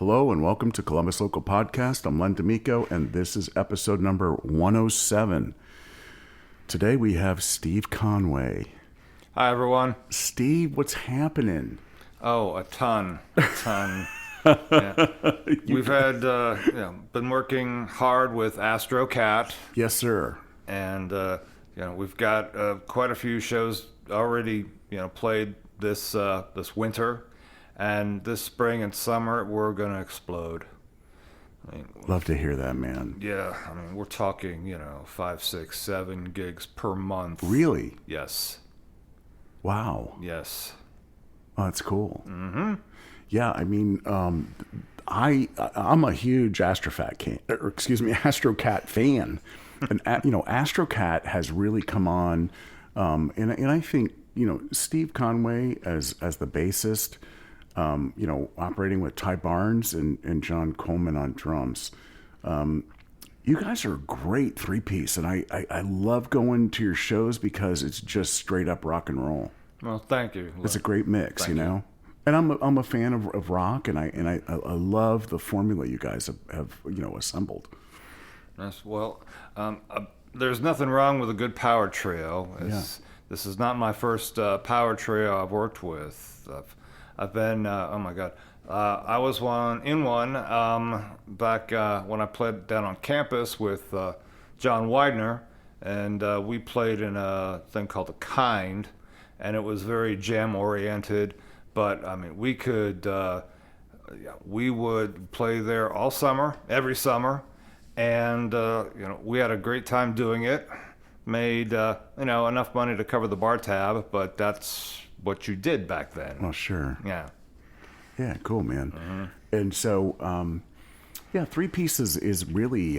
Hello and welcome to Columbus Local Podcast. I'm Len D'Amico and this is episode number 107. Today we have Steve Conway. Hi, everyone. Steve, what's happening? Oh, a ton. Yeah. We've had, been working hard with Astro Cat. Yes, sir. And, we've got quite a few shows already, played this winter. And this spring and summer, we're going to explode. Love to hear that, man. Yeah, we're talking, 5, 6, 7 gigs per month. Really? Yes. Wow. Yes. Oh, that's cool. Mm-hmm. Yeah, I'm a huge Astro Cat fan. And, Astro Cat has really come on. And I think, Steve Conway as the bassist, operating with Ty Barnes and John Coleman on drums. You guys are a great three-piece, and I love going to your shows because it's just straight up rock and roll. Well, thank you. It's a great mix, Thank you. And I'm a fan of rock, and I love the formula you guys have assembled. Yes, well, there's nothing wrong with a good power trio. This is not my first power trio I've worked with. I've been, I was in one back when I played down on campus with John Widener, and we played in a thing called The Kind, and it was very jam-oriented, but, we would play there all summer, every summer, and, we had a great time doing it, made, enough money to cover the bar tab, but that's what you did back then. Well, sure. Yeah. Yeah, cool, man. Mm-hmm. And so, three pieces is really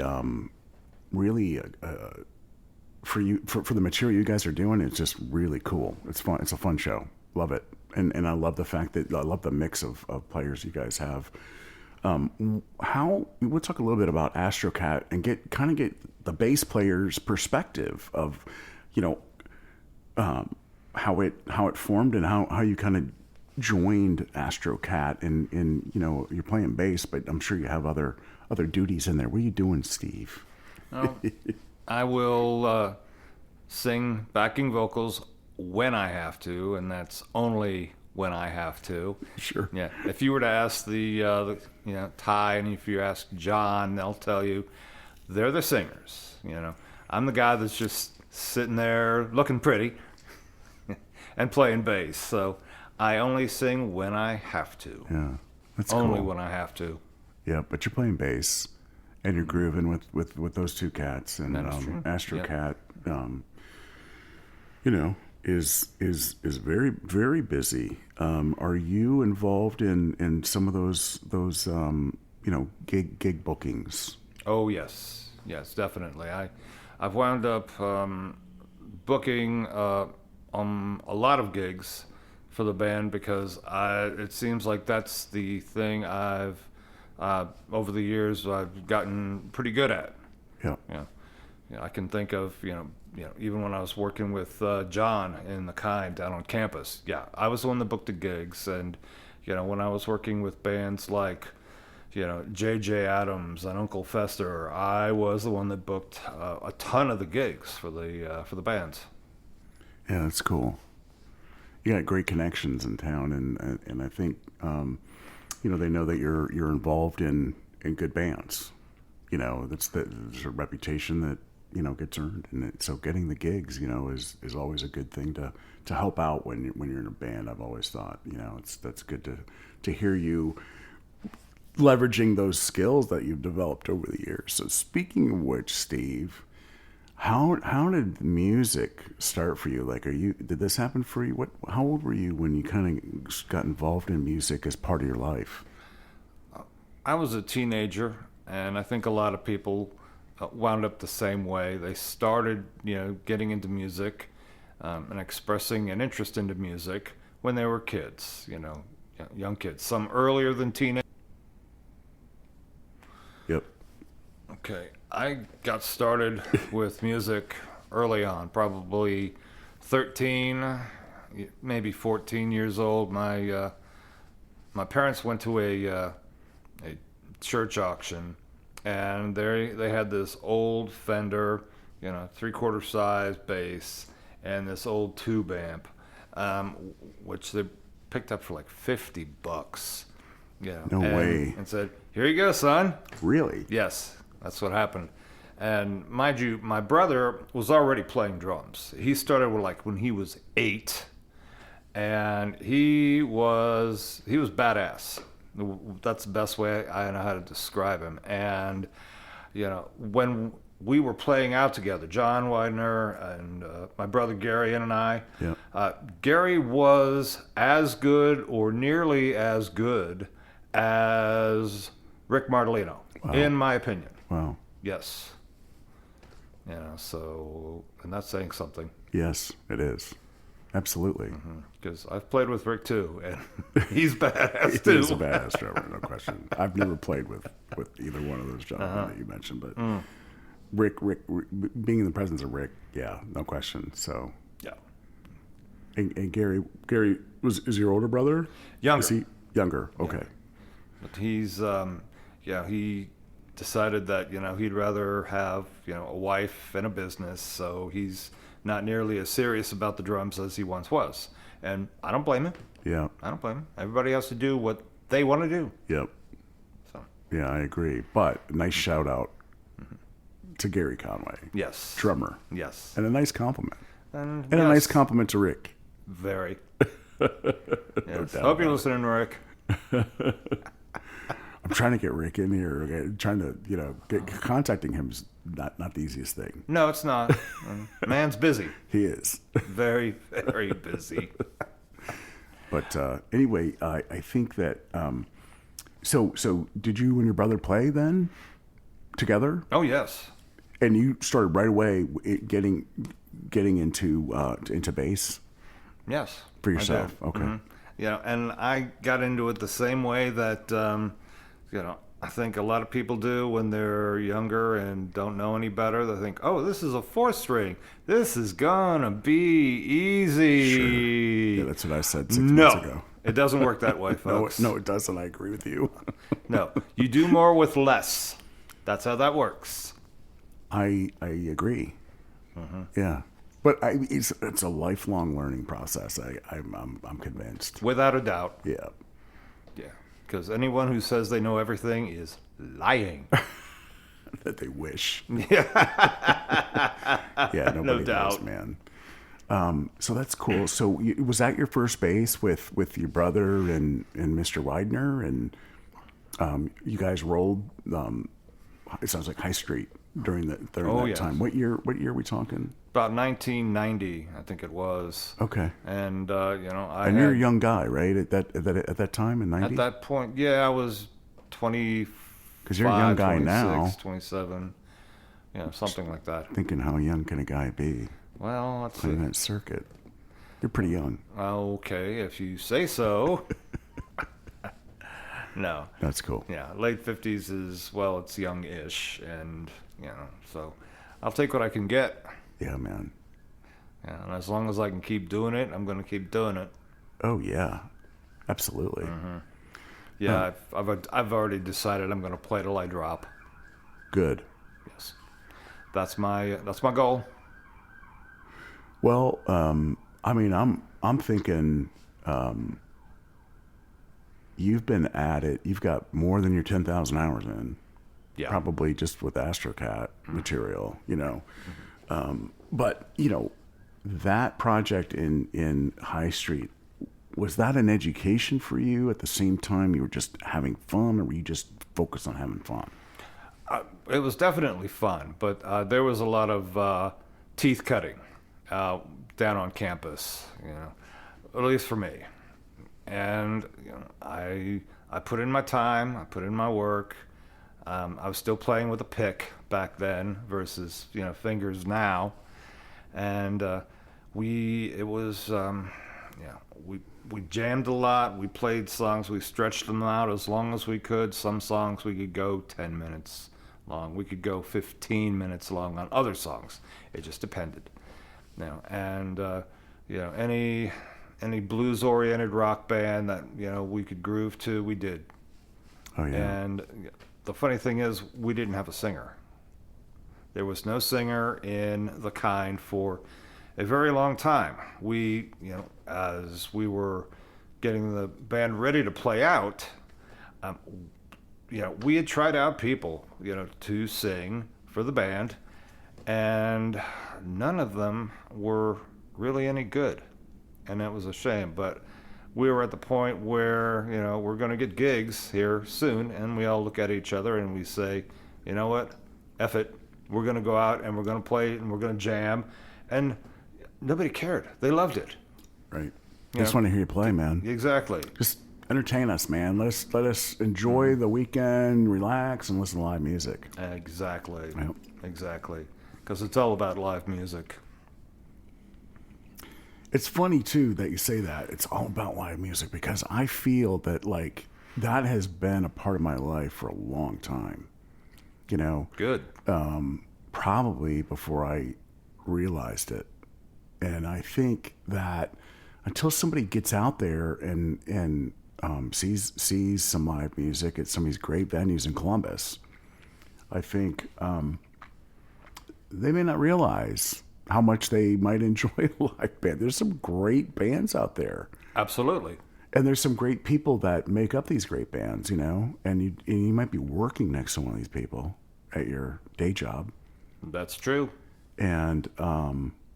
for you for the material you guys are doing. It's just really cool. It's fun. It's a fun show. Love it. And I love the fact that I love the mix of players you guys have. We'll talk a little bit about Astro Cat and get the bass player's perspective of, how it formed and how you kind of joined Astro Cat and you're playing bass, but I'm sure you have other duties in there. What are you doing, Steve? I will sing backing vocals when I have to, and that's only when I have to. Sure. Yeah. If you were to ask the Ty, and if you ask John, they'll tell you they're the singers. I'm the guy that's just sitting there looking pretty and playing bass. So I only sing when I have to. Yeah, that's only cool. when I have to. Yeah, but you're playing bass and you're grooving with those two cats, and Astro Yep. Cat, is very, very busy. Are you involved in some of those gig bookings? Oh yes, definitely. I've wound up booking a lot of gigs for the band because it seems like that's the thing I've over the years I've gotten pretty good at. Yeah. I can think of even when I was working with John in The Kind down on campus. Yeah, I was the one that booked the gigs, and when I was working with bands like J.J. Adams and Uncle Fester, I was the one that booked a ton of the gigs for the bands. Yeah, that's cool. You got great connections in town, and I think they know that you're involved in good bands. There's a reputation that gets earned, and so getting the gigs is always a good thing to help out when you're in a band. I've always thought that's good to hear you leveraging those skills that you've developed over the years. So speaking of which, Steve, how did music start for you? Like, did this happen for you? How old were you when you kind of got involved in music as part of your life? I was a teenager, and I think a lot of people wound up the same way. They started, getting into music and expressing an interest into music when they were kids, young kids. Some earlier than teenage. Yep. Okay, I got started with music early on, probably 13, maybe 14 years old. My parents went to a a church auction, and they had this old Fender, 3/4 size bass, and this old tube amp, which they picked up for like $50. No way. And said, "Here you go, son." Really? Yes, that's what happened. And mind you, my brother was already playing drums. He started when he was 8, and he was badass. That's the best way I know how to describe him. And when we were playing out together, John Widener and my brother Gary and I, Gary was as good or nearly as good as Rick Martellino, in my opinion. Wow. Yes. So, and that's saying something. Yes, it is. Absolutely. Because I've played with Rick too, and he's badass too. He's a badass drummer, no question. I've never played with either one of those gentlemen that you mentioned, but Rick, being in the presence of Rick, yeah, no question. So, yeah. And Gary is your older brother? Younger. Is he younger? Okay. Yeah. But he's, he decided that, he'd rather have, a wife and a business, so he's not nearly as serious about the drums as he once was. And I don't blame him. Yeah. I don't blame him. Everybody has to do what they want to do. Yep. So. Yeah, I agree. But nice shout out to Gary Conway. Yes. Drummer. Yes. And a nice compliment. And a nice compliment to Rick. Very. Yes. Hope you're listening, Rick. I'm trying to get Rick in here. Okay? Trying to, contacting him is not the easiest thing. No, it's not. Man's busy. He is. Very, very busy. But anyway, I think that. So did you and your brother play then together? Oh yes. And you started right away getting into bass. Yes. For yourself. Okay. Mm-hmm. And I got into it the same way that I think a lot of people do when they're younger and don't know any better. They think, "Oh, this is a 4-string. This is gonna be easy." Sure. Yeah, that's what I said 6 months ago. It doesn't work that way, folks. No, it doesn't. I agree with you. No, you do more with less. That's how that works. I agree. Yeah, but it's a lifelong learning process. I'm convinced. Without a doubt. Yeah. Yeah. Because anyone who says they know everything is lying. That they wish. Yeah. Yeah, nobody No knows, doubt. man. So that's cool. So was that your first bass with your brother and Mr. Widener, and you guys rolled? It sounds like High Street during that yes. time. What year are we talking? About 1990, I think it was. Okay. And And you're a young guy, right? At that time in '90. At that point, yeah, I was 20. Because you're a young guy now. 27. Something like that. Thinking, how young can a guy be Well, let's see. playing that circuit? You're pretty young. Okay, if you say so. No. That's cool. Yeah, late 50s is, well, it's young-ish, and, so I'll take what I can get. Yeah, man. Yeah, and as long as I can keep doing it, I'm going to keep doing it. Oh yeah, absolutely. Yeah, I've already decided I'm going to play till I drop. Good. Yes, that's my goal. Well, I mean, I'm thinking you've been at it. You've got more than your 10,000 hours in. Yeah, Probably just with Astro Cat material, But that project in High Street, was that an education for you? At the same time, you were just having fun, or were you just focused on having fun? It was definitely fun, but there was a lot of teeth cutting down on campus, at least for me. And I put in my time, I put in my work. I was still playing with a pick back then versus fingers now, and we jammed a lot. We played songs. We stretched them out as long as we could. Some songs we could go 10 minutes long. We could go 15 minutes long on other songs. It just depended. And any blues-oriented rock band that we could groove to, we did. Oh, yeah. And the funny thing is, we didn't have a singer. There was no singer in The Kind for a very long time. We, as we were getting the band ready to play out, um, we had tried out people, to sing for the band, and none of them were really any good. And that was a shame. But we were at the point where, we're going to get gigs here soon, and we all look at each other and we say, you know what, F it. We're going to go out and we're going to play and we're going to jam. And nobody cared. They loved it. Right. I just want to hear you play, man. Exactly. Just entertain us, man. Let us enjoy the weekend, relax, and listen to live music. Exactly. Yep. Exactly. Because it's all about live music. It's funny, too, that you say that. It's all about live music, because I feel that, that has been a part of my life for a long time. Good. Probably before I realized it. And I think that until somebody gets out there and sees some live music at some of these great venues in Columbus, I think they may not realize how much they might enjoy a live band. There's some great bands out there. Absolutely. And there's some great people that make up these great bands, and you might be working next to one of these people at your day job. That's true. And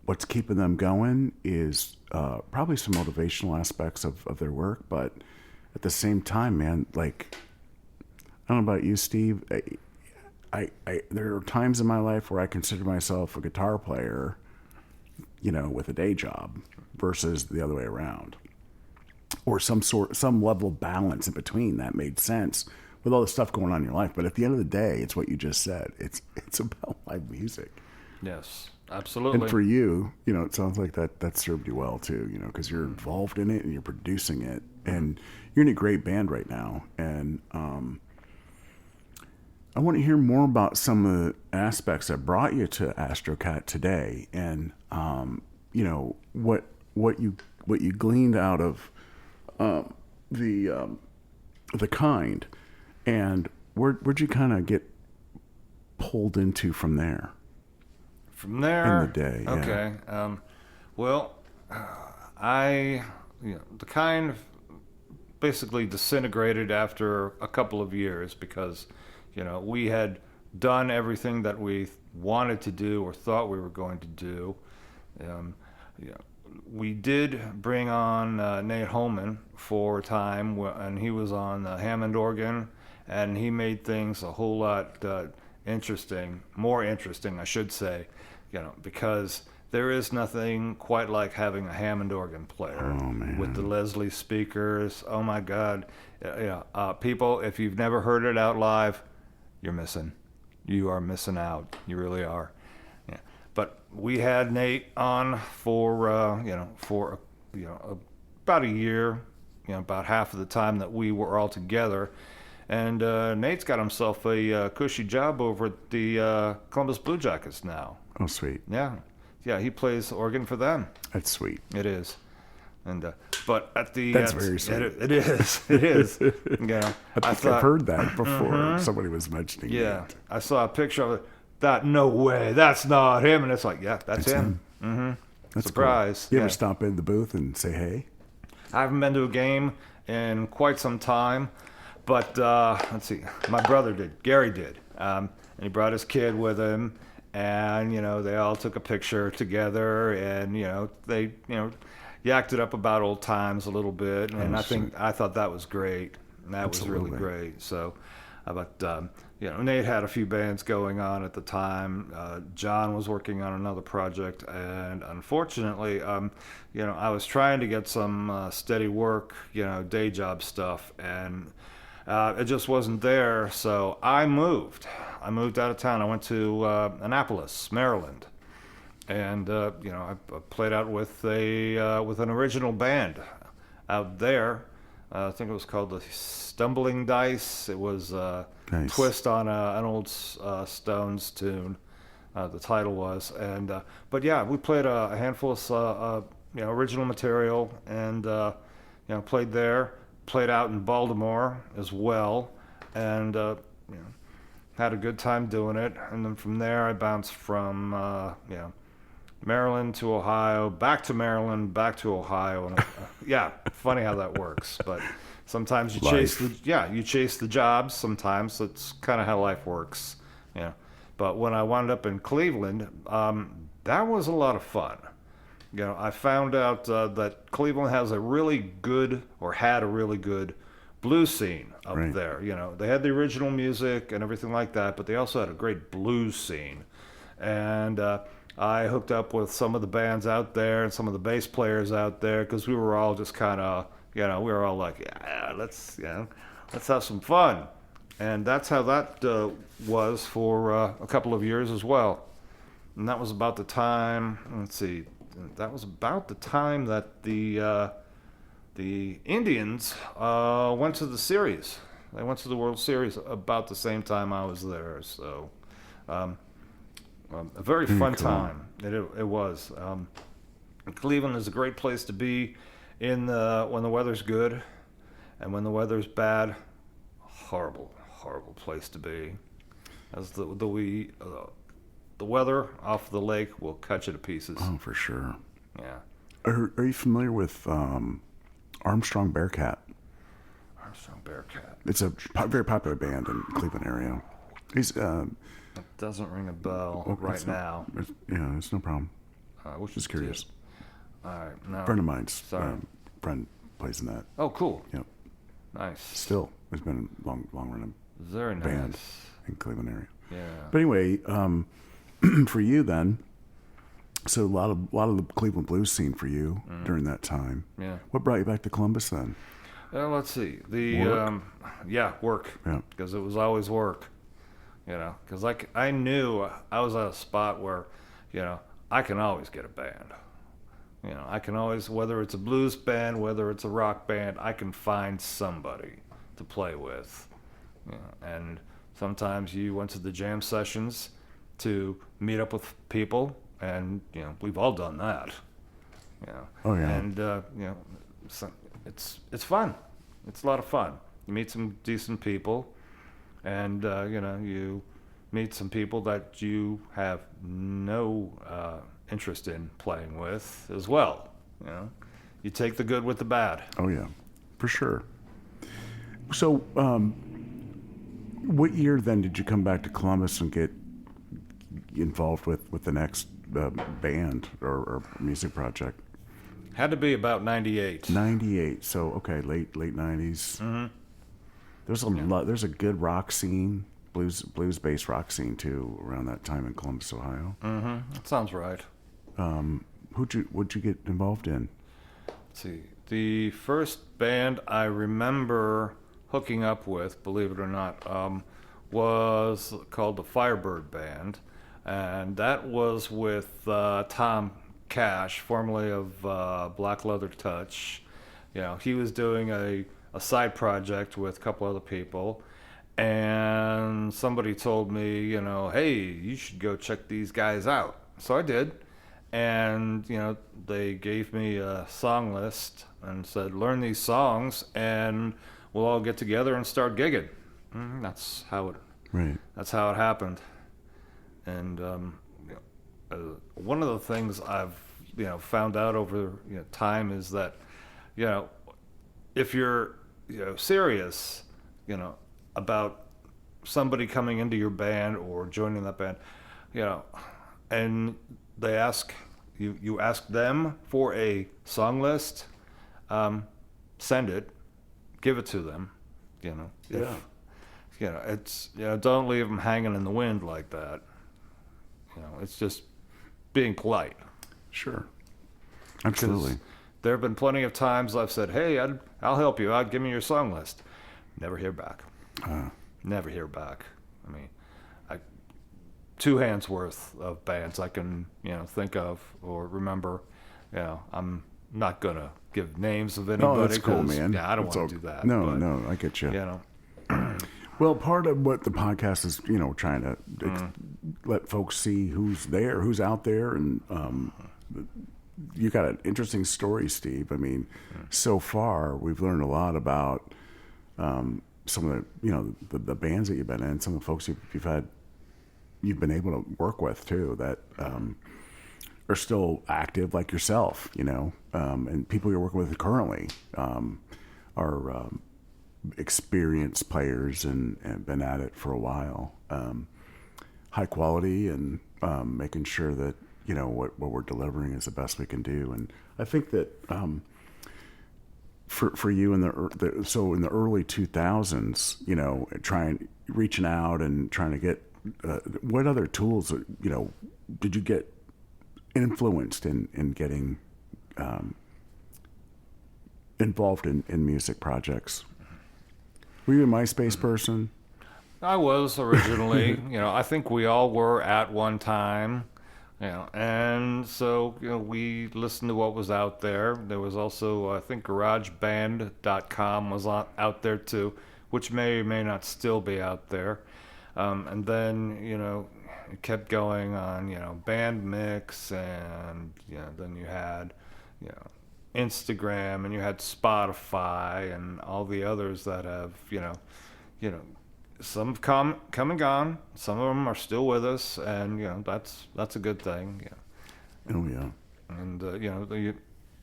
what's keeping them going is probably some motivational aspects of their work. But at the same time, man, I don't know about you, Steve. I there are times in my life where I consider myself a guitar player, with a day job versus the other way around. Or some level of balance in between that made sense with all the stuff going on in your life. But at the end of the day, it's what you just said. It's about live music. Yes, absolutely. And for you, it sounds like that served you well too, because you're involved in it and you're producing it, and you're in a great band right now. And I want to hear more about some of the aspects that brought you to Astro Cat today, and what you gleaned out of the Kind, and where'd you kind of get pulled into from there? From there, in the day, yeah. Okay. The Kind basically disintegrated after a couple of years because, we had done everything that we wanted to do or thought we were going to do. We did bring on Nate Holman for a time, and he was on the Hammond organ, and he made things a whole lot more interesting, I should say, because there is nothing quite like having a Hammond organ player with the Leslie speakers. Oh my God. People, if you've never heard it out live, you're missing. You are missing out. You really are. Yeah. But we had Nate on for about a year, about half of the time that we were all together. And Nate's got himself a cushy job over at the Columbus Blue Jackets now. Oh, sweet. Yeah, he plays organ for them. That's sweet. It is. And but at the that's very sweet. It is. I think I've heard that before. Somebody was mentioning. Yeah, it. I saw a picture of it. No way, that's not him. And it's like, yeah, that's him. Mm-hmm. That's surprise. Cool. You ever stop in the booth and say hey? I haven't been to a game in quite some time, but let's see. My brother did. Gary did, and he brought his kid with him, and they all took a picture together, and they yacked it up about old times a little bit, and I thought that was great. And that Absolutely. was really great. So, but Nate had a few bands going on at the time. John was working on another project, and unfortunately, I was trying to get some steady work, day job stuff, and it just wasn't there. So I moved. I moved out of town. I went to Annapolis, Maryland. And I played out with an original band out there. I think it was called the Stumbling Dice. It was a twist on an old Stones tune. The title was, and but yeah, we played a handful of original material, and played there. Played out in Baltimore as well, and you know, had a good time doing it. And then from there, I bounced from Maryland to Ohio, back to Maryland, back to Ohio, and yeah, funny how that works. But sometimes you chase the jobs. Sometimes it's kind of how life works. Yeah. But when I wound up in Cleveland, that was a lot of fun. You know, I found out that Cleveland has a really good, or had a really good, blues scene up there. You know, they had the original music and everything like that, but they also had a great blues scene. And I hooked up with some of the bands out there and some of the bass players out there, because we were all just kind of, we were all like, yeah, let's have some fun. And that's how that was for a couple of years as well. And that was about the time, that was about the time that the Indians went to the series. They went to the World Series about the same time I was there. So a very fun time. It was. Cleveland is a great place to be when the weather's good, and when the weather's bad, horrible place to be. As the weather off the lake will cut you to pieces. Oh, for sure. Yeah. Are you familiar with Armstrong Bearcat? Armstrong Bearcat. It's a very popular band in Cleveland area. He's It doesn't ring a bell right now. It's no problem. Just curious. All right. No. Friend of mine's friend plays in that. Oh, cool. Yep. Nice. Still, there's been a long running Very nice. band in Cleveland area. Yeah. But anyway, for you then, so a lot of the Cleveland blues scene for you during that time. Yeah. What brought you back to Columbus then? Let's see. Work? Work. Yeah. Because it was always work. Because I knew I was at a spot where, I can always get a band. I can always, whether it's a blues band, whether it's a rock band, I can find somebody to play with. And sometimes you went to the jam sessions to meet up with people, and we've all done that. Oh yeah. And so it's fun. It's a lot of fun. You meet some decent people, and you meet some people that you have no interest in playing with as well. You take the good with the bad. Oh yeah, for sure. So, what year then did you come back to Columbus and get involved with the next band or music project? Had to be about 98. 98. So okay, late 90s. Mm-hmm. There's a good rock scene, blues based rock scene too around that time in Columbus, Ohio. Mm-hmm. That sounds right. What'd you get involved in? Let's see. The first band I remember hooking up with, believe it or not, was called the Firebird Band, and that was with Tom Cash, formerly of Black Leather Touch. He was doing a side project with a couple other people, and somebody told me, hey, you should go check these guys out. So I did, and they gave me a song list and said, learn these songs, and we'll all get together and start gigging. That's how it happened. And one of the things I've found out over time is that if you're serious about somebody coming into your band or joining that band, and they ask you ask them for a song list, send it, give it to them. It's don't leave them hanging in the wind like that. It's just being polite. Sure. Absolutely. There have been plenty of times I've said, hey, I'll help you out, give me your song list. Never hear back. Never hear back. I mean, two hands worth of bands I can, think of or remember. I'm not going to give names of anybody. Oh, that's cool, man. Yeah, I don't want to do that. No, I get you. Well, part of what the podcast is, trying to let folks see who's there, who's out there, and you got an interesting story, Steve. I mean, so far we've learned a lot about some of the bands that you've been in, some of the folks you've been able to work with too, that are still active like yourself, and people you're working with currently are experienced players and been at it for a while. High quality and making sure that what we're delivering is the best we can do. And I think that for you in the early 2000s, reaching out and trying to get what other tools did you get influenced in getting involved in music projects? Were you a MySpace person? I was originally. I think we all were at one time. And so we listened to what was out there. There was also, I think, GarageBand.com was out there too, which may or may not still be out there. And then it kept going on. Band Mix, and then you had Instagram, and you had Spotify, and all the others that have some have come and gone. Some of them are still with us, and that's a good thing. Oh yeah. And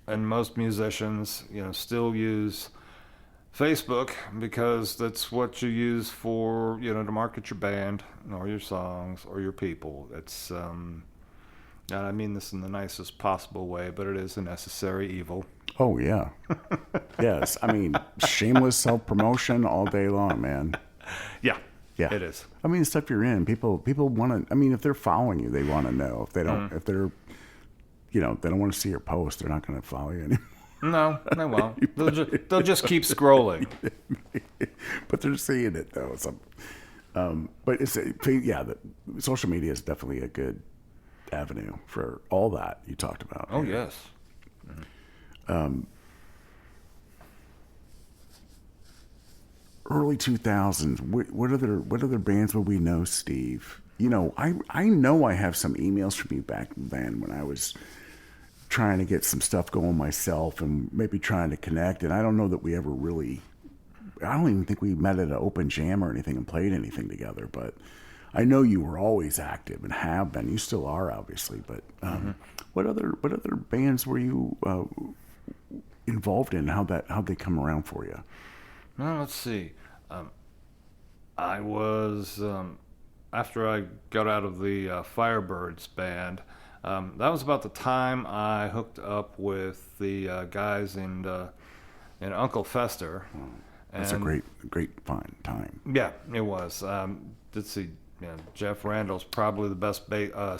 and most musicians still use Facebook because that's what you use for to market your band or your songs or your people. It's and I mean this in the nicest possible way, but it is a necessary evil. Oh yeah. Yes, I mean shameless self-promotion all day long, man. Yeah, yeah, it is. I mean, the stuff you're in, people want to. I mean, if they're following you, they want to know. If they don't, if they're, they don't want to see your post, they're not going to follow you anymore. No, they won't. They'll just keep scrolling. But they're seeing it though. But social media is definitely a good avenue for all that you talked about. Oh yes. Early 2000s. What other bands would we know, Steve? I know I have some emails from you back then when I was trying to get some stuff going myself and maybe trying to connect. And I don't know that we ever really. I don't even think we met at an open jam or anything and played anything together. But I know you were always active and have been. You still are, obviously. But what other bands were you involved in? How'd they come around for you? Well, let's see. I was after I got out of the Firebirds band. That was about the time I hooked up with the guys in Uncle Fester. That's a great fun time. Yeah, it was. Let's see. Jeff Randall's probably the best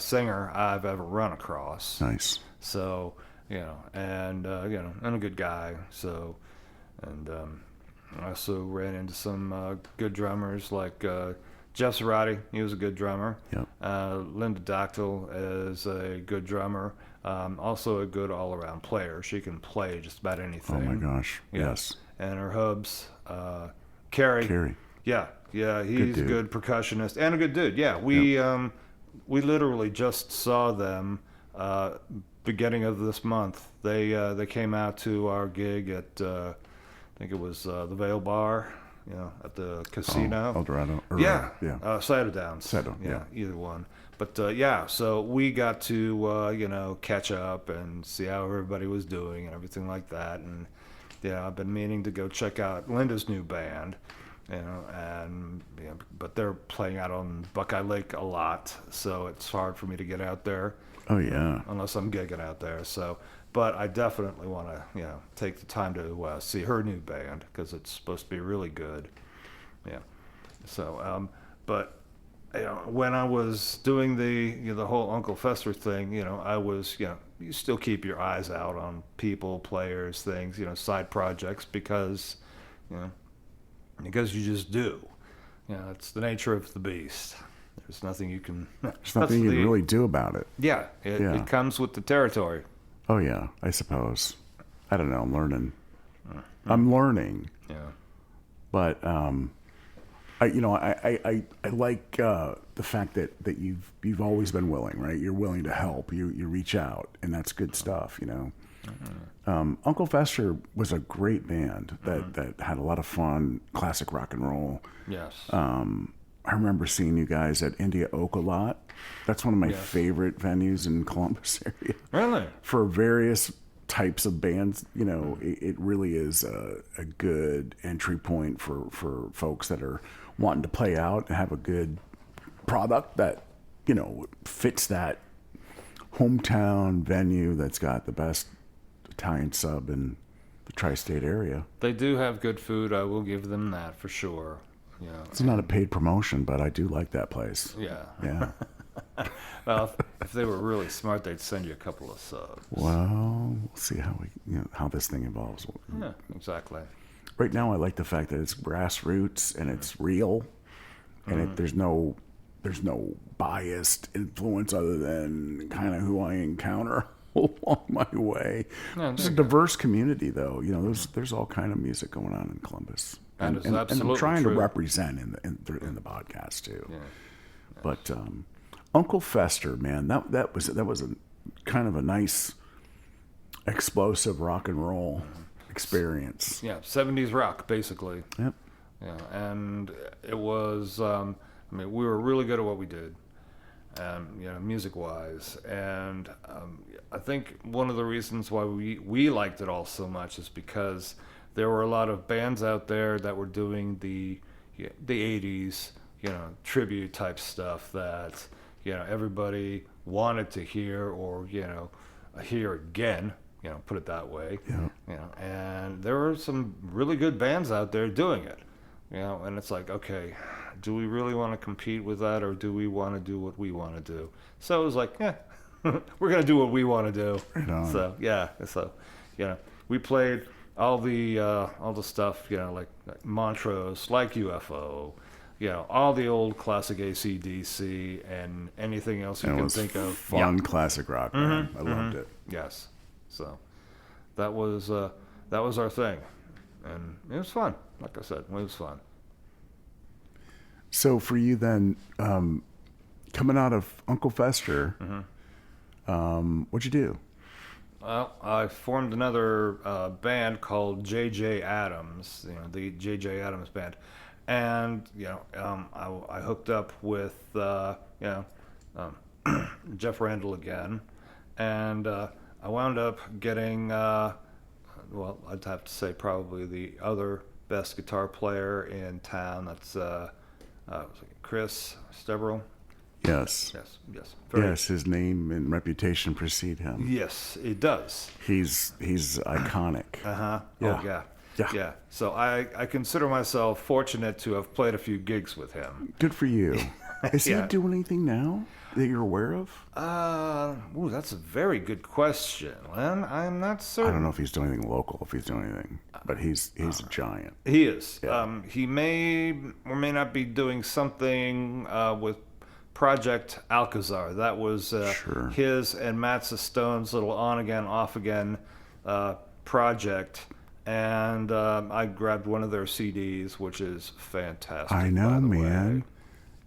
singer I've ever run across. Nice. So and a good guy. So and. I also ran into some good drummers like Jeff Cerati. He was a good drummer. Yep. Linda Doctel is a good drummer. Also a good all-around player. She can play just about anything. Oh my gosh. Yes. And her hubs, Kerry. Yeah. He's a good percussionist and a good dude. Yeah. We literally just saw them beginning of this month. They came out to our gig at. I think it was the Vale Bar, at the casino. El Dorado. Cider Downs. Cider, either one. But so we got to catch up and see how everybody was doing and everything like that. And I've been meaning to go check out Linda's new band, but they're playing out on Buckeye Lake a lot, so it's hard for me to get out there. Oh yeah. Unless I'm gigging out there, so. But I definitely want to, take the time to see her new band because it's supposed to be really good. Yeah. So, but when I was doing the whole Uncle Fester thing, I was, you still keep your eyes out on people, players, things, side projects because you just do. It's the nature of the beast. There's nothing you can. There's nothing you can really do about it. Yeah. It comes with the territory. Oh yeah, I suppose. I don't know. I'm learning. Yeah. But I like the fact that you've always been willing, right? You're willing to help. You reach out, and that's good stuff. Uncle Fester was a great band that had a lot of fun, classic rock and roll. Yes. I remember seeing you guys at India Oak a lot. That's one of my favorite venues in Columbus area. Really? For various types of bands, it really is a good entry point for folks that are wanting to play out and have a good product that, fits that hometown venue that's got the best Italian sub in the tri-state area. They do have good food. I will give them that for sure. Yeah. It's not a paid promotion, but I do like that place. Yeah. Yeah. Well, if they were really smart, they'd send you a couple of subs. Well, we'll see how this thing evolves. Yeah, exactly. Right now, I like the fact that it's grassroots and it's real, and there's no biased influence other than kind of who I encounter along my way. Yeah, It's a diverse community, though. There's all kind of music going on in Columbus. That is and absolutely I'm trying true. to represent in the podcast too. Yeah. But Uncle Fester, man, that was a kind of a nice explosive rock and roll experience. Yeah, 70s rock, basically. Yep. Yeah, and it was, we were really good at what we did, music-wise. And I think one of the reasons why we liked it all so much is because there were a lot of bands out there that were doing the 80s, tribute type stuff that, everybody wanted to hear or, hear again, put it that way. Yeah. And there were some really good bands out there doing it, and it's like, okay, do we really want to compete with that, or do we want to do what we want to do? So it was like, we're going to do what we want to do. Right on. So, we played all the stuff, like Montrose, like UFO, all the old classic AC/DC and anything else you can think of. Fun classic rock, man. I loved it. Yes. So that was our thing, and it was fun. Like I said, it was fun. So for you then, coming out of Uncle Fester, what'd you do? Well, I formed another band called J.J. Adams, the J.J. Adams Band. And, I hooked up with, Jeff Randall again. And I wound up getting, I'd have to say probably the other best guitar player in town. That's Chris Steverell. Yes. Yes. Yes, his name and reputation precede him. Yes, it does. He's iconic. Uh-huh. Yeah. Oh, yeah. Yeah. Yeah. So I consider myself fortunate to have played a few gigs with him. Good for you. Is Yeah. he doing anything now that you're aware of? That's a very good question, Len. I'm not certain. I don't know if he's doing anything local, if he's doing anything, but he's a giant. He is. Yeah. He may or may not be doing something with Project Alcazar. That was Sure. his and Matt Stone's little on again, off again project. And I grabbed one of their CDs, which is fantastic. I know, by the man. way.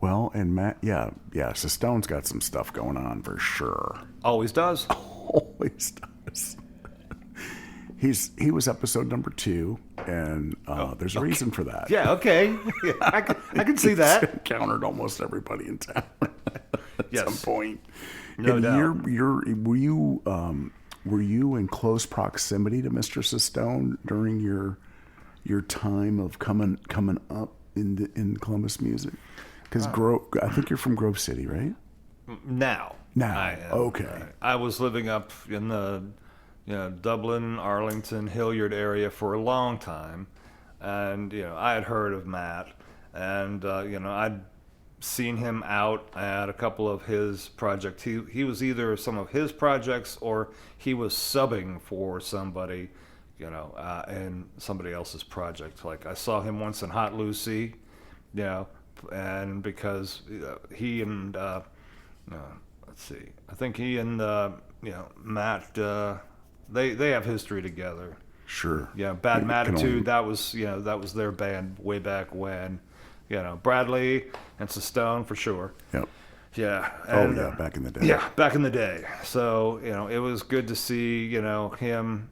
Well, and Matt, yeah, so Stone's got some stuff going on for sure. Always does. Always does. He was episode number 2, and there's a reason for that. Yeah. Okay. Yeah, I can see that. He's encountered almost everybody in town at Yes. some point. No and doubt. Were you in close proximity to Mr. Stone during your time of coming up in Columbus music? Because I think you're from Grove City, right? Now. I am. Okay. I was living up in the Dublin, Arlington, Hilliard area for a long time, and I had heard of Matt, and I'd seen him out at a couple of his projects. He was either some of his projects or he was subbing for somebody, in somebody else's project. Like I saw him once in Hot Lucy, and because he and let's see, I think he and Matt they have history together. Sure. Yeah, Bad You can Matitude. only- That was their band way back when. Bradley and Stone for sure. Yep. Yeah. Oh And, yeah, back in the day. yeah, back in the day. So, it was good to see, him,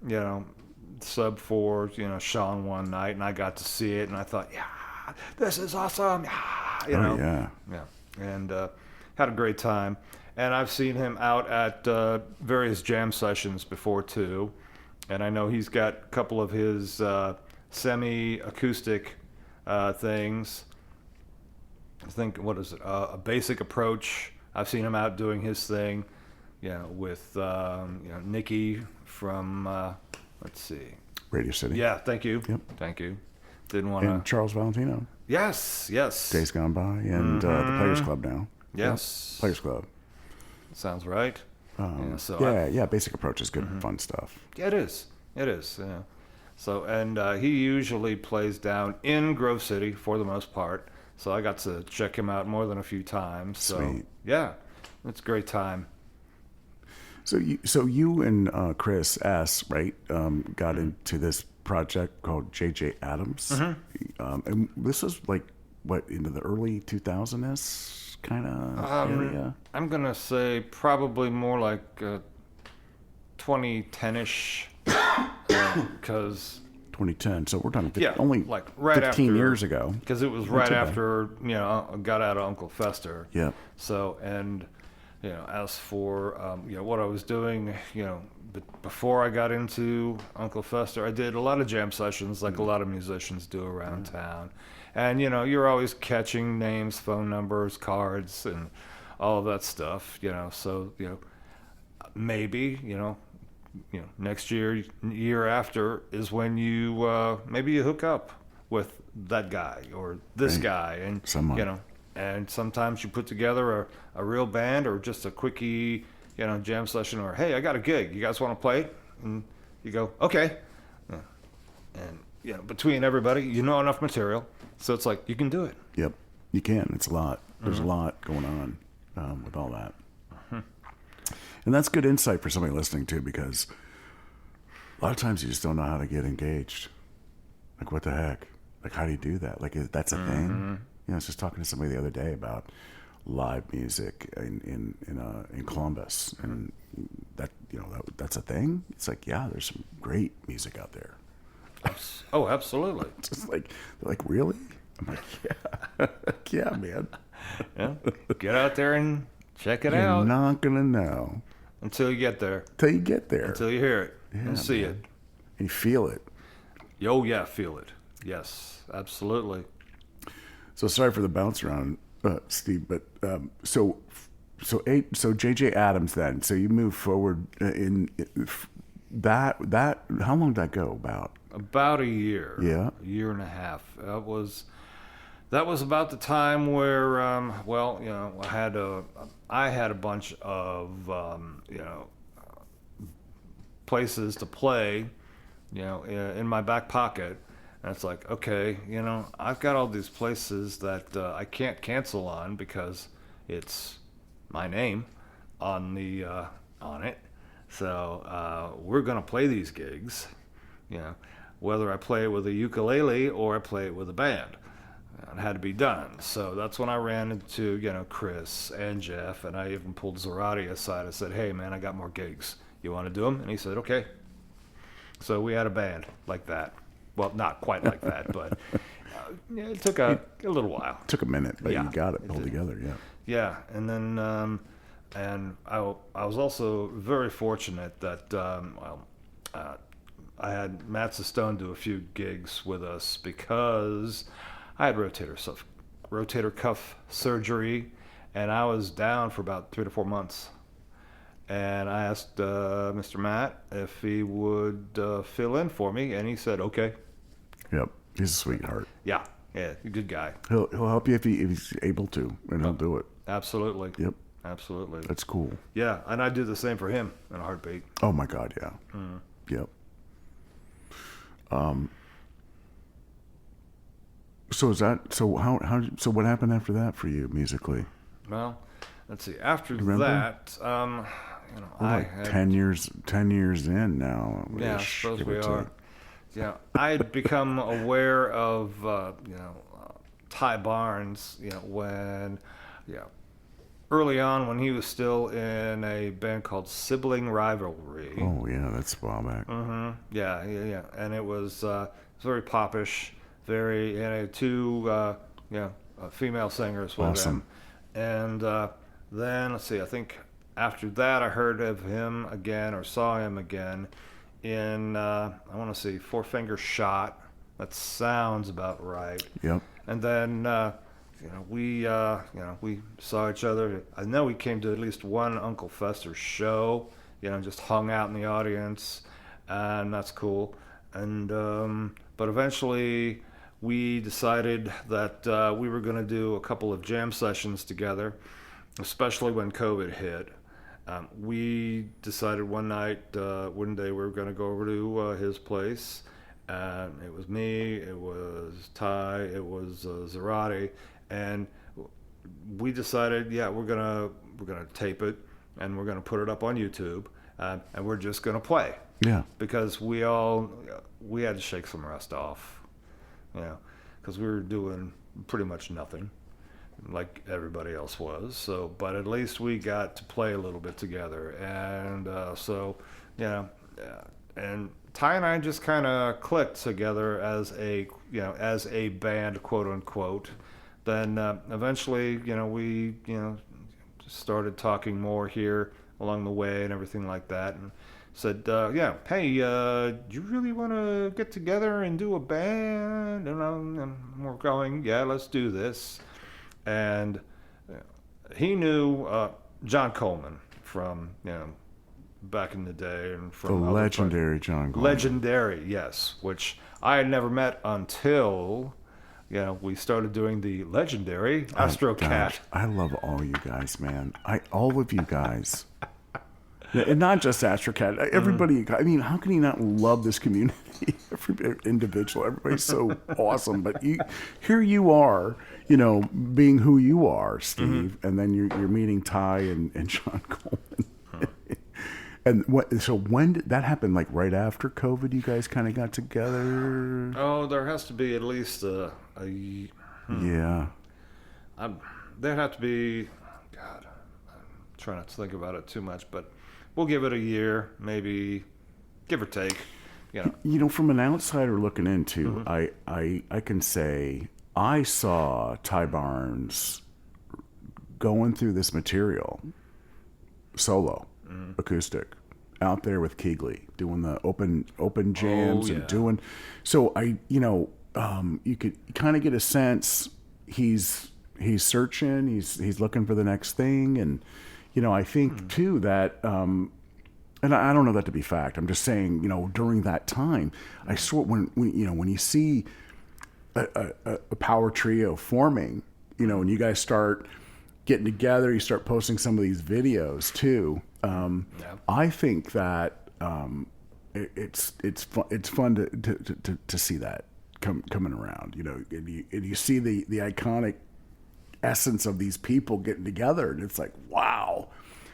sub for, Sean one night, and I got to see it, and I thought, yeah, this is awesome. Yeah, Oh yeah. Yeah. And had a great time. And I've seen him out at various jam sessions before, too. And I know he's got a couple of his semi-acoustic things. I think, what is it? A Basic Approach. I've seen him out doing his thing, with Nikki from, let's see. Radio City. Yeah, thank you. Yep. Thank you. Didn't want And to. Charles Valentino. Yes. Days Gone By, and the Players Club now. Yes. Yep. Players Club. Sounds right. So Basic Approach is good, fun stuff. Yeah, it is. It is. Yeah. So, and he usually plays down in Grove City for the most part. So I got to check him out more than a few times. So, Sweet. yeah, it's a great time. So you and Chris S. right got into this project called JJ Adams, and this was like what, into the early 2000s kind of area. I'm gonna say probably more like 2010ish, because 2010. So we're talking yeah, only like right 15 after, years ago. because it was Not right too bad. after I got out of Uncle Fester. Yeah. So, and as for what I was doing, before I got into Uncle Fester, I did a lot of jam sessions, like a lot of musicians do around town. And you're always catching names, phone numbers, cards, and all of that stuff. So maybe next year after is when you maybe you hook up with that guy or this Right. guy, and Someone. and sometimes you put together a real band or just a quickie jam session, or hey, I got a gig, you guys want to play? And you go, okay. Yeah. And between everybody, enough material, so it's like you can do it. Yep, you can. It's a lot. There's a lot going on with all that. And that's good insight for somebody listening too, because a lot of times you just don't know how to get engaged. Like, what the heck? Like, how do you do that? Like, that's a thing. I was just talking to somebody the other day about live music in Columbus, and that's a thing. It's like, yeah, there's some great music out there. Oh, absolutely. It's just like, they're like, really? I'm like, yeah, yeah, man. Yeah. Get out there and check it You're out not gonna know until you get there, till you get there, until you hear it and see man. it. and you feel it. Oh yeah, feel it. Yes, absolutely. So sorry for the bounce around, Steve, but so JJ Adams then. So you move forward in that. How long did that go? About a year. Yeah. A year and a half. That was about the time where I had a bunch of places to play, in my back pocket. And it's like, okay, I've got all these places that I can't cancel on because it's my name on it. So we're gonna play these gigs, whether I play it with a ukulele or I play it with a band. It had to be done. So that's when I ran into Chris and Jeff, and I even pulled Zarate aside. I said, hey man, I got more gigs. You want to do them? And he said, okay. So we had a band like that. Well, not quite like that, but it took a little while. Took a minute, but Yeah, you got it it pulled did. together. Yeah. Yeah, and then and I was also very fortunate that I had Matt Stone do a few gigs with us because I had rotator cuff surgery, and I was down for about 3 to 4 months. And I asked Mr. Matt if he would fill in for me, and he said, okay. Yep. He's a sweetheart. Yeah, a good guy. He'll help you if he's able to, and he'll do it. Absolutely. Yep. Absolutely. That's cool. Yeah, and I'd do the same for him in a heartbeat. Oh my God, yeah. Yep. So what happened after that for you musically? Well, let's see. After remember? that, We're I like had 10 years in now. Yeah, I ish, suppose give we or take. are. Yeah, I had become aware of Ty Barnes, when, early on when he was still in a band called Sibling Rivalry. Oh yeah, that's a while back. Yeah. And it was very popish, very, and had two female singers with Awesome. him. And then, let's see, I think after that I heard of him again, or saw him again in, I want to see, Four Finger Shot. That sounds about right. Yep. And then, we saw each other. I know we came to at least one Uncle Fester show, just hung out in the audience, and that's cool. And, but eventually we decided that we were going to do a couple of jam sessions together, especially when COVID hit. We decided one day we were going to go over to his place. It was me, it was Ty, it was Zarate, and we decided, we're gonna tape it, and we're gonna put it up on YouTube, and we're just gonna play. Yeah. Because we had to shake some rust off, because we were doing pretty much nothing, like everybody else was. So, but at least we got to play a little bit together, and and Ty and I just kind of clicked together as a band, quote unquote. Then eventually, we started talking more here along the way and everything like that, and said, hey, do you really want to get together and do a band? And we're going, let's do this. And he knew John Coleman from, back in the day, and from The legendary John Coleman. Legendary, yes, which I had never met until we started doing the legendary Astro Cat. I love all you guys, man. All of you guys. And not just Astro Cat. Everybody, I mean, how can you not love this community? Every individual, everybody's so awesome. But here you are, being who you are, Steve, and then you're meeting Ty and John Coleman. And when did that happen? Like right after COVID, you guys kind of got together? Oh, there has to be at least Yeah. There had to be, God, I'm trying not to think about it too much, but we'll give it a year, maybe, give or take. From an outsider looking into, I can say I saw Ty Barnes going through this material solo. Acoustic, out there with Keegley doing the open jams and doing. So you could kind of get a sense he's searching, he's looking for the next thing, and I think too that and I don't know that to be fact. I'm just saying during that time, I saw when you see a power trio forming, and you guys start getting together, you start posting some of these videos too. I think that it's fun to see that coming around, and you see the iconic essence of these people getting together, and it's like, wow,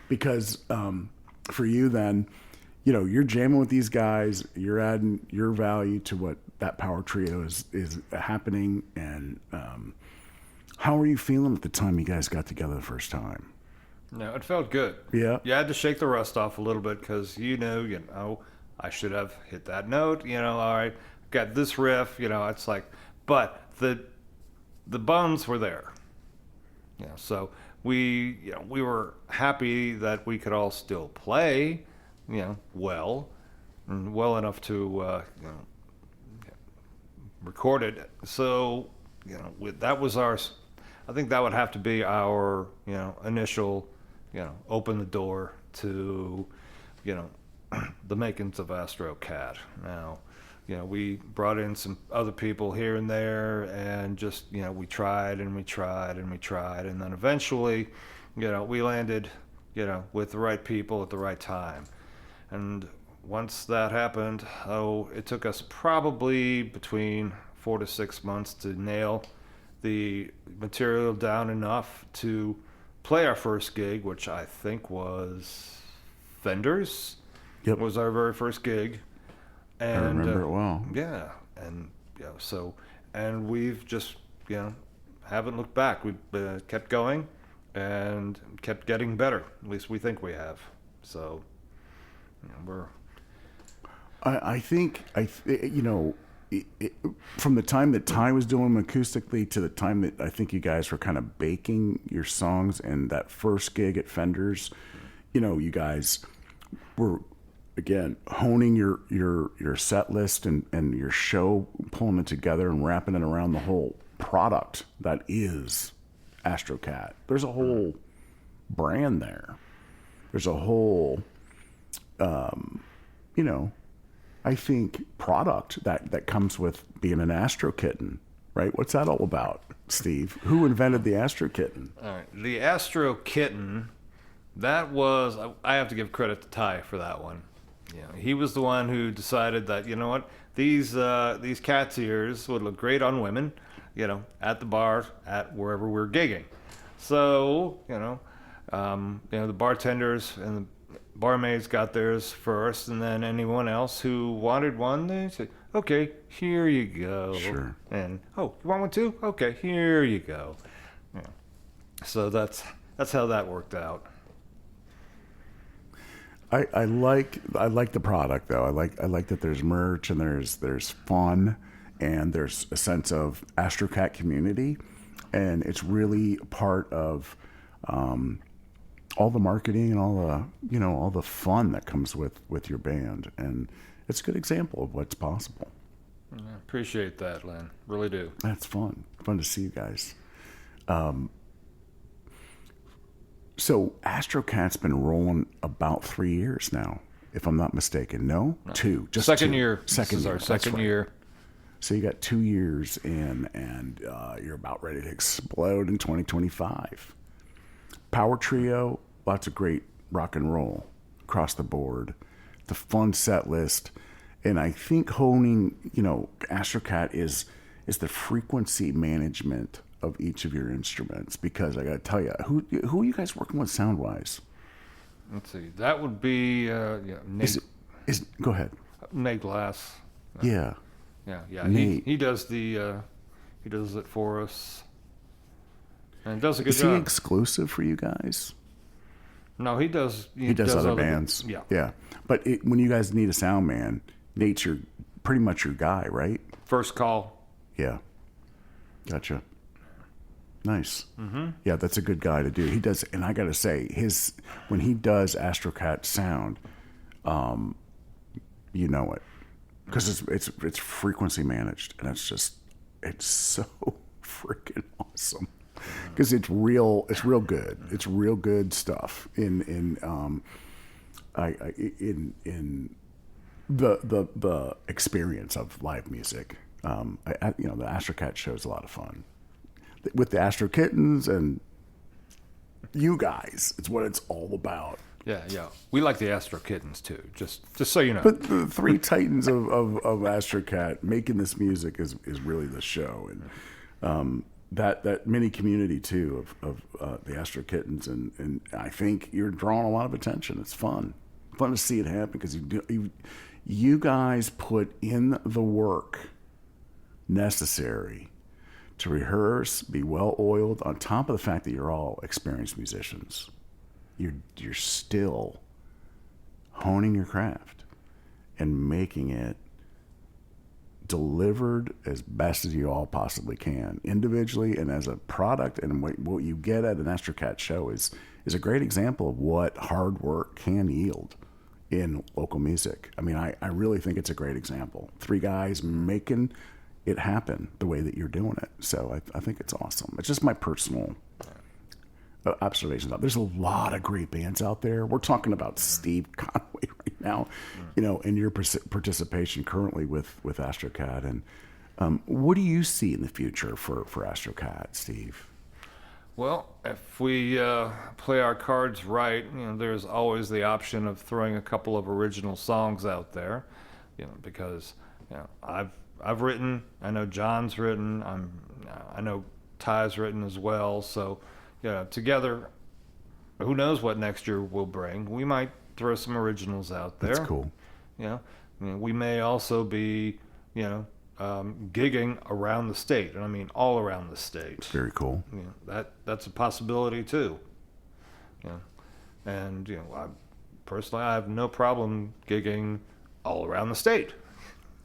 because for you then, you're jamming with these guys, you're adding your value to what that power trio is happening, and how were you feeling at the time you guys got together the first time? No, it felt good. Yeah. You had to shake the rust off a little bit because I should have hit that note. All right, got this riff. It's like, but the bones were there. So we were happy that we could all still play. Well enough to record it. So that was our. I think that would have to be our initial. Open the door to, the makings of Astro Cat. Now, we brought in some other people here and there, and just, we tried and we tried and we tried, and then eventually, we landed, with the right people at the right time. And once that happened, it took us probably between 4 to 6 months to nail the material down enough to play our first gig, which I think was Fender's. Yep. Was our very first gig. And, I remember it well. Yeah. And and we've just, haven't looked back. We've kept going. and kept getting better. At least we think we have. So, we're. I think from the time that Ty was doing them acoustically to the time that I think you guys were kind of baking your songs, and that first gig at Fender's, you guys were again honing your set list and your show, pulling it together and wrapping it around the whole product that is Astro Cat. There's a whole brand there. There's a whole I think product that comes with being an Astro Kitten, right? What's that all about, Steve? Who invented the Astro Kitten? All right, the Astro Kitten. That was, I have to give credit to Ty for that one. He was the one who decided that, these cat's ears would look great on women, at the bar, at wherever we're gigging. So, the bartenders and the barmaids got theirs first, and then anyone else who wanted one, they said, okay, here you go. Sure. And, oh, you want one too? Okay, here you go. So that's how that worked out. I like the product though. I like that there's merch and there's fun and there's a sense of Astro Cat community, and it's really part of all the marketing and all the fun that comes with your band, and it's a good example of what's possible. I appreciate that, Len. Really do. That's fun to see you guys. So Astro Cat's been rolling about 3 years now, if I'm not mistaken. No, 2. Just second 2. year. Second This is year. our That's second right. year. So you got 2 years in, and you're about ready to explode in 2025. Power trio, lots of great rock and roll across the board. The fun set list, and I think honing, Astro Cat is the frequency management of each of your instruments. Because I got to tell you, who are you guys working with sound wise? Let's see. That would be Nate. Go ahead. Nate Glass. Yeah. Yeah. Nate. He does he does it for us, and does a good Is job. he exclusive for you guys? No, he does. He does other bands. Yeah. But when you guys need a sound man, Nate's pretty much your guy, right? First call. Yeah. Gotcha. Nice. Mm-hmm. Yeah, that's a good guy to do. He does, and I got to say, when he does Astro Cat sound, you know it, because it's frequency managed, and it's so freaking awesome. Because it's real good. It's real good stuff in the experience of live music. The Astro Cat show is a lot of fun with the Astro Kittens and you guys. It's what it's all about. Yeah. We like the Astro Kittens too. Just so you know. But the three titans of Astro Cat making this music is really the show, and that mini community too of the Astro Kittens, and I think you're drawing a lot of attention. It's fun to see it happen because you guys put in the work necessary to rehearse, be well oiled, on top of the fact that you're all experienced musicians. You're still honing your craft and making it delivered as best as you all possibly can, individually and as a product. And what you get at an Astro Cat show is a great example of what hard work can yield in local music. I mean, I really think it's a great example. 3 guys making it happen the way that you're doing it. So I think it's awesome. It's just my personal observations. There's a lot of great bands out there. We're talking about Steve Conway right now, and your participation currently with Astro Cat. And what do you see in the future for Astro Cat, Steve? Well, if we play our cards right, there's always the option of throwing a couple of original songs out there, because I've written, I know John's written, I know Ty's written as well. So, together, who knows what next year will bring? We might throw some originals out there. That's cool. We may also be, gigging around the state, and I mean all around the state. Very cool. You know, that's a possibility too. You know, and you know, personally, I have no problem gigging all around the state.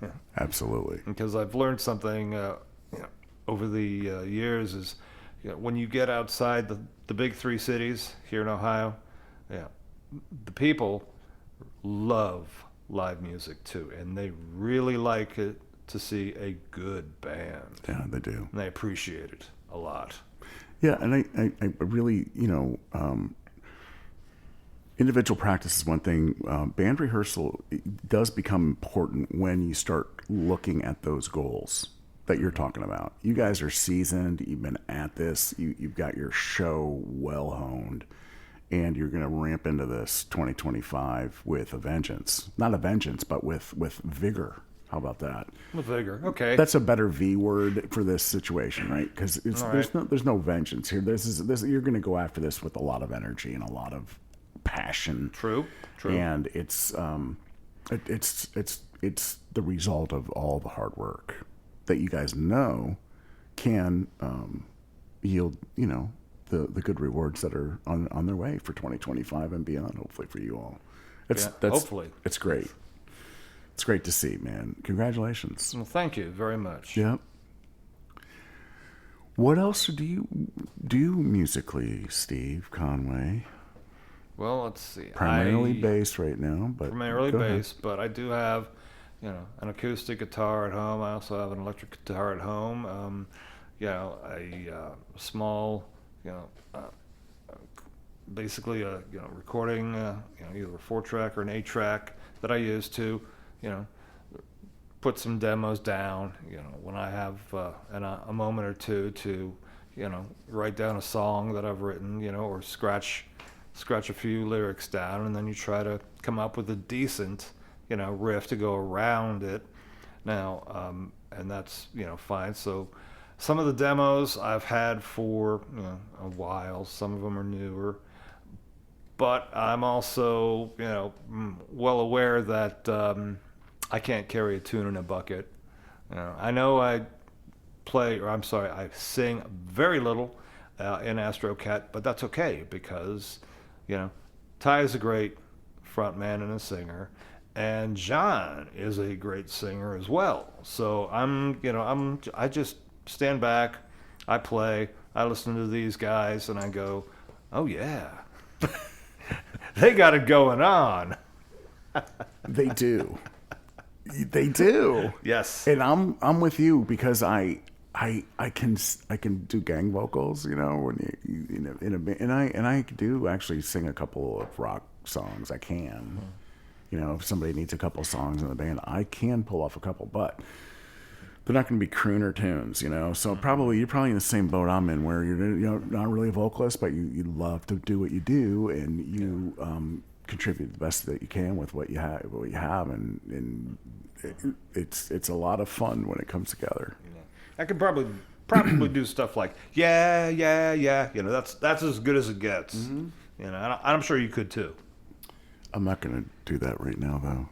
Yeah. Absolutely. Because I've learned something you know, over the years is, you know, when you get outside the big three cities here in Ohio, yeah, the people love live music too, and they really like it to see a good band. Yeah, they do. And they appreciate it a lot. Yeah, and I really, you know, individual practice is one thing. Band rehearsal does become important when you start looking at those goals that you're talking about. You guys are seasoned. You've been at this. You've got your show well honed, and you're going to ramp into this 2025 with a vengeance. Not a vengeance, but with vigor. How about that? With vigor, okay. That's a better V word for this situation, right? Because Right. there's no vengeance here. This you're going to go after this with a lot of energy and a lot of passion. True. And it's the result of all the hard work that you guys know can yield, you know, the good rewards that are on their way for 2025 and beyond. Hopefully for you all. Hopefully. It's great. It's great to see, man. Congratulations. Well, thank you very much. Yep. What else do you do musically, Steve Conway? Well, let's see. Primarily bass right now, but Primarily go ahead. bass, but I do have, you know, an acoustic guitar at home. I also have an electric guitar at home. You know, a small, you know, basically a recording, you know, either a 4-track or an 8-track that I use to, you know, put some demos down. You know, when I have a moment or two to, you know, write down a song that I've written, you know, or scratch a few lyrics down, and then you try to come up with a decent, you know, riff to go around it. Now, and that's, you know, fine. So some of the demos I've had for, you know, a while. Some of them are newer. But I'm also, you know, well aware that I can't carry a tune in a bucket. You know, I know I sing very little in Astro Cat, but that's okay because, you know, Ty is a great frontman and a singer, and John is a great singer as well. So I just stand back, I play, I listen to these guys, and I go, oh yeah, they got it going on. They do. They do. Yes. And I'm with you because I can do gang vocals, you know, when you know, in a band, and I do actually sing a couple of rock songs. I can, you know, if somebody needs a couple of songs in the band, I can pull off a couple, but they're not going to be crooner tunes, you know. So you're probably in the same boat I'm in, where you're, you know, not really a vocalist, but you love to do what you do, and you contribute the best that you can with what you have, and it's a lot of fun when it comes together. I could probably do stuff like yeah. You know, that's as good as it gets. You know, and I'm sure you could too. I'm not going to do that right now, though.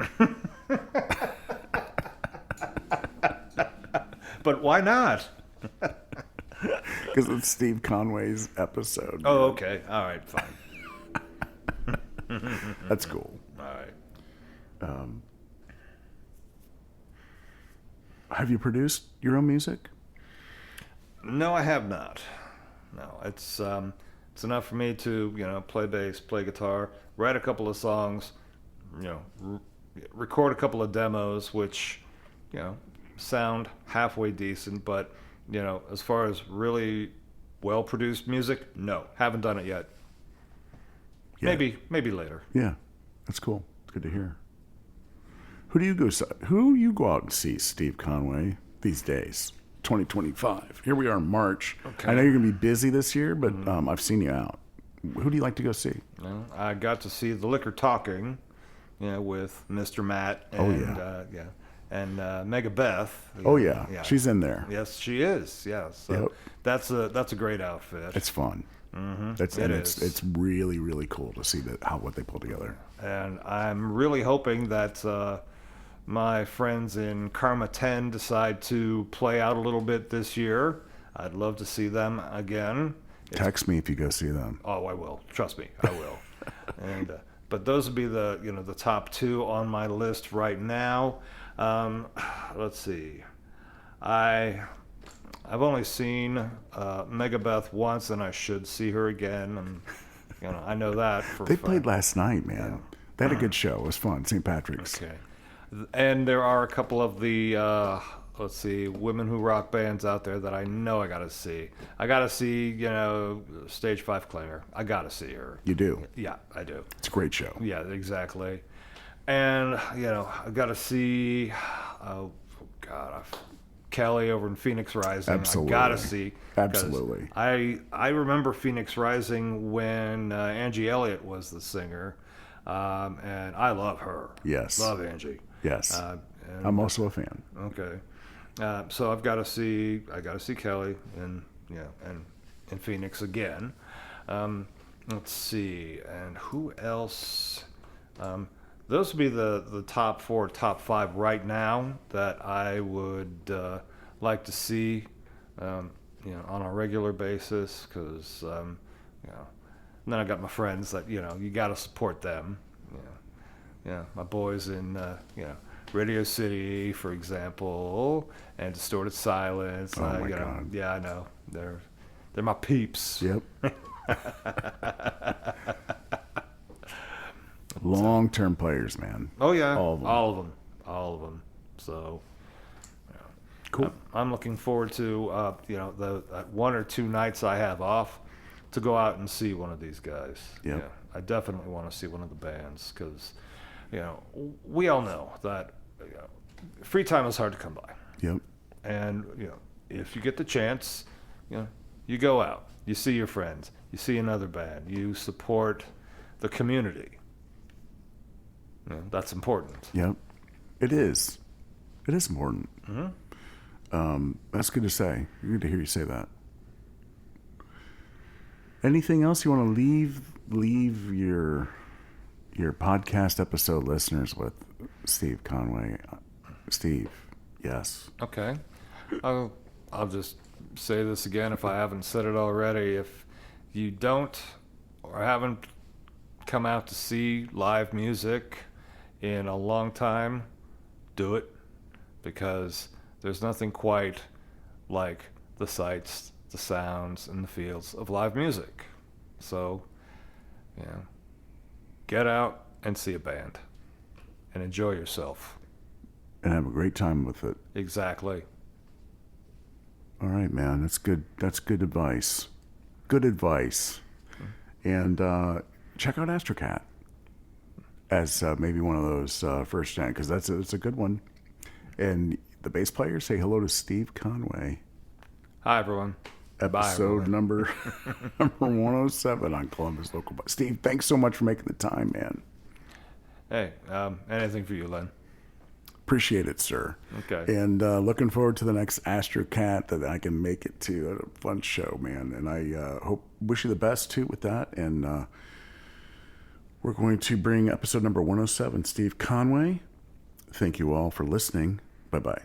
But why not? Because it's Steve Conway's episode. Oh, okay. All right, fine. That's cool. All right. Have you produced your own music? No, I have not. No, it's enough for me to, you know, play bass, play guitar, write a couple of songs, you know, record a couple of demos, which, you know, sound halfway decent, but, you know, as far as really well-produced music, no, haven't done it yet. Yeah. Maybe later. Yeah, that's cool. It's good to hear. Who do you go out and see, Steve Conway, these days? 2025. Here we are in March. Okay. I know you're going to be busy this year, but I've seen you out. Who do you like to go see? Well, I got to see The Liquor Talking, you know, with Mr. Matt and and Mega Beth. Oh yeah, she's in there. Yes, she is. Yes, so that's a great outfit. It's fun. Mm-hmm. It's really, really cool to see what they pull together. And I'm really hoping that my friends in Karma 10 decide to play out a little bit this year, I'd love to see them again. Text me if you go see them. Oh, I will. Trust me, I will. And but those would be the top two on my list right now. Let's see. I've only seen Megabeth once, and I should see her again. And I know that for They a fact. played last night, man. They had a good show. It was fun. St. Patrick's. Okay. And there are a couple of the women who rock bands out there that I know I gotta see. I gotta see, Stage 5 Claire. I gotta see her. You do. Yeah, I do. It's a great show. Yeah, exactly. And I gotta see. Oh God, Kelly over in Phoenix Rising. Absolutely. I gotta see. Absolutely. I remember Phoenix Rising when Angie Elliott was the singer, and I love her. Yes. Love Angie. Yes. And, I'm also a fan. okay. So I gotta see Kelly and in Phoenix again. Let's see, and who else? Those would be the top 4, top 5 right now that I would like to see, on a regular basis. Because and then I got my friends that you got to support them. Yeah, my boys in Radio City, for example, and Distorted Silence. Oh my God. Yeah, I know they're my peeps. Yep. Long-term players, man. Oh yeah, All of them. all of them. So, Cool. I'm looking forward to the 1 or 2 nights I have off to go out and see one of these guys. Yep. Yeah, I definitely want to see one of the bands because we all know that free time is hard to come by, Yep. and if you get the chance, you go out, you see your friends, you see another band, you support the community. That's important. Yep. It is. It is important. That's good to say. Good to hear you say that. Anything else you want to leave your podcast episode listeners with, Steve Conway? Steve, yes. Okay. I'll just say this again if I haven't said it already. If you don't or haven't come out to see live music in a long time, do it, because there's nothing quite like the sights, the sounds, and the feels of live music. So, get out and see a band and enjoy yourself. And have a great time with it. Exactly. All right, man. That's good. That's good advice. Good advice. And check out Astro Cat as maybe one of those first gen, because it's a good one. And the bass player, say hello to Steve Conway. Hi, everyone. Episode number 107 on Columbus Local. Steve, thanks so much for making the time, man. Hey, anything for you, Len. Appreciate it, sir. Okay. And looking forward to the next Astro Cat that I can make it to. A fun show, man. And I wish you the best, too, with that. And we're going to bring episode number 107, Steve Conway. Thank you all for listening. Bye-bye.